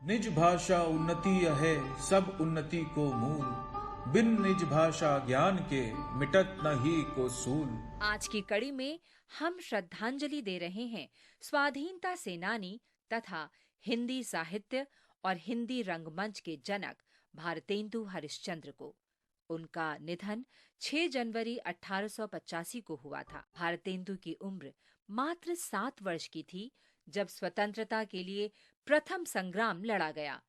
निज भाषा उन्नति है सब उन्नति को मूल, बिन निज भाषा ज्ञान के मिटत न ही को सूल। आज की कड़ी में हम श्रद्धांजलि दे रहे हैं स्वाधीनता सेनानी तथा हिंदी साहित्य और हिंदी रंगमंच के जनक भारतेंदु हरिश्चंद्र को। उनका निधन 6 जनवरी 1885 को हुआ था। भारतेंदु की उम्र मात्र 7 वर्ष की थी जब स्वतंत्रता के लिए प्रथम संग्राम लड़ा गया।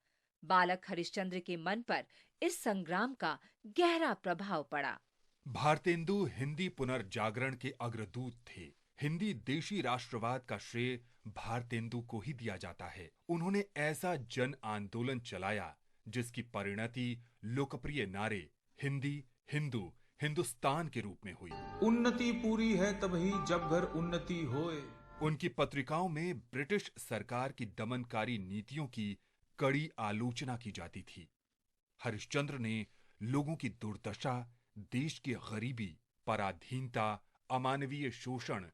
बालक हरिश्चंद्र के मन पर इस संग्राम का गहरा प्रभाव पड़ा। भारतेंदु हिंदी पुनर्जागरण के अग्रदूत थे। हिंदी देशी राष्ट्रवाद का श्रेय भारतेंदु को ही दिया जाता है। उन्होंने ऐसा जन आंदोलन चलाया जिसकी परिणति लोकप्रिय नारे हिंदी, हिंदू, हिंदुस्तान के रूप में हुई। उन्नति पूरी है तभी जब घर उन्नति होए। उनकी पत्रिकाओं में ब्रिटिश सरकार की दमनकारी नीतियों की कड़ी आलोचना की जाती थी। हरिश्चंद्र ने लोगों की दुर्दशा, देश की गरीबी, पराधीनता, अमानवीय शोषण,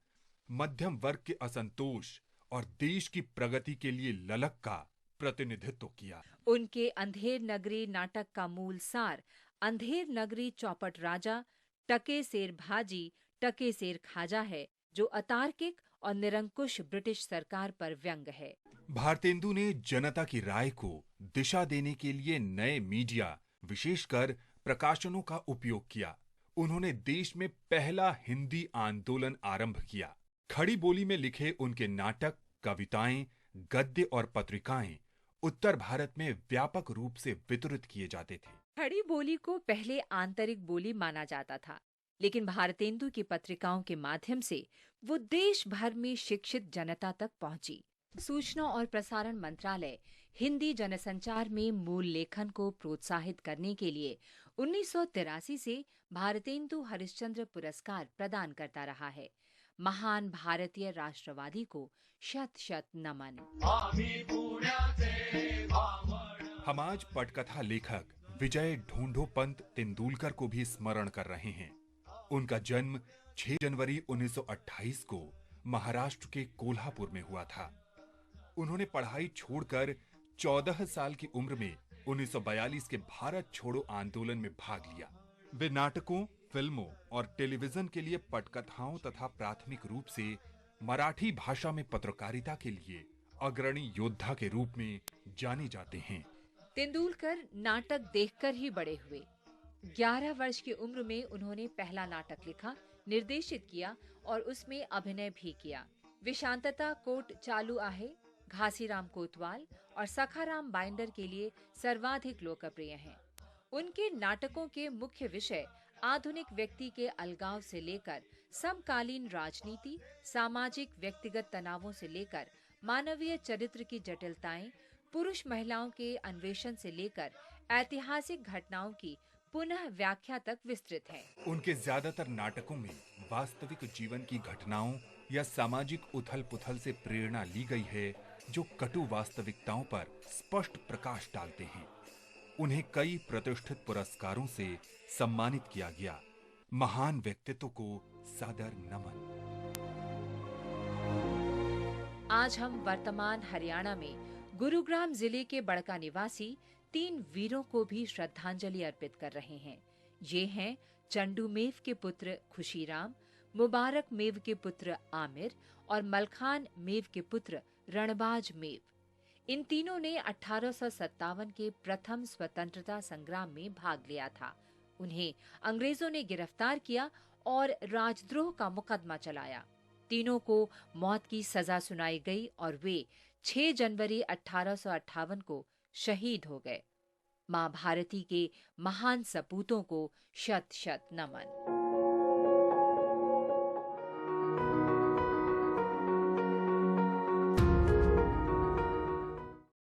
मध्यम वर्ग के असंतोष और देश की प्रगति के लिए ललक का प्रतिनिधित्व किया। उनके अंधेर नगरी नाटक का मूल सार अंधेर नगरी चौपट राजा, टके सेर भाजी, टके सेर खाजा है, जो अतार्किक और निरंकुश ब्रिटिश सरकार पर व्यंग है। भारतेंदु ने जनता की राय को दिशा देने के लिए नए मीडिया, विशेषकर प्रकाशनों का उपयोग किया। उन्होंने देश में पहला हिंदी आंदोलन आरंभ किया। खड़ी बोली में लिखे उनके नाटक, कविताएं, गद्य और पत्रिकाएं उत्तर भारत में व्यापक रूप से वितरित किए जाते थे। खड़ी बोली को पहले आंतरिक बोली माना जाता था, लेकिन भारतेंदु की पत्रिकाओं के माध्यम से वो देश भर में शिक्षित जनता तक पहुंची। सूचना और प्रसारण मंत्रालय हिंदी जनसंचार में मूल लेखन को प्रोत्साहित करने के लिए 1983 से भारतेंदु हरिश्चंद्र पुरस्कार प्रदान करता रहा है। महान भारतीय राष्ट्रवादी को शत शत नमन। हम आज पटकथा लेखक विजय ढूंढोपंत तेंदुलकर को भी स्मरण कर रहे हैं। उनका जन्म 6 जनवरी 1928 को महाराष्ट्र के कोल्हापुर में हुआ था। उन्होंने पढ़ाई छोड़कर 14 साल की उम्र में 1942 के भारत छोड़ो आंदोलन में भाग लिया। वे नाटकों, फिल्मों और टेलीविजन के लिए पटकथाओं तथा प्राथमिक रूप से मराठी भाषा में पत्रकारिता के लिए अग्रणी योद्धा के रूप में जाने जाते हैं। तेंदुलकर नाटक देखकर ही बड़े हुए। 11 वर्ष की उम्र में उन्होंने पहला नाटक लिखा, निर्देशित किया और उसमें अभिनय भी किया। वे शांतता कोट चालू आहे, घासीराम कोतवाल और सखाराम बाइंडर के लिए सर्वाधिक लोकप्रिय हैं। उनके नाटकों के मुख्य विषय आधुनिक व्यक्ति के अलगाव से लेकर समकालीन राजनीति, सामाजिक व्यक्तिगत तनावों से लेकर मानवीय चरित्र की जटिलताएं, पुरुष महिलाओं के अन्वेषण से लेकर ऐतिहासिक घटनाओं की पुनः व्याख्या तक विस्तृत है। उनके ज्यादातर नाटकों में वास्तविक जीवन की घटनाओं या सामाजिक उथल-पुथल से प्रेरणा ली गई है, जो कटु वास्तविकताओं पर स्पष्ट प्रकाश डालते हैं। उन्हें कई प्रतिष्ठित पुरस्कारों से सम्मानित किया गया। महान व्यक्तित्व को सादर नमन। आज हम वर्तमान हरियाणा में गुरुग्राम जिले के बड़का निवासी 3 वीरों को भी श्रद्धांजलि अर्पित कर रहे हैं। ये हैं चंडू मेव के पुत्र खुशीराम, मुबारक मेव के पुत्र आमिर और मलखान मेव के पुत्र रणबाज मेव। इन तीनों ने 1857 के प्रथम स्वतंत्रता संग्राम में भाग लिया था। उन्हें अंग्रेजों ने गिरफ्तार किया और राजद्रोह का मुकदमा चलाया। तीनों को मौत की सजा सुनाई गई और वे 6 जनवरी 1858 को शहीद हो गए। मां भारती के महान सपूतों को शत शत नमन।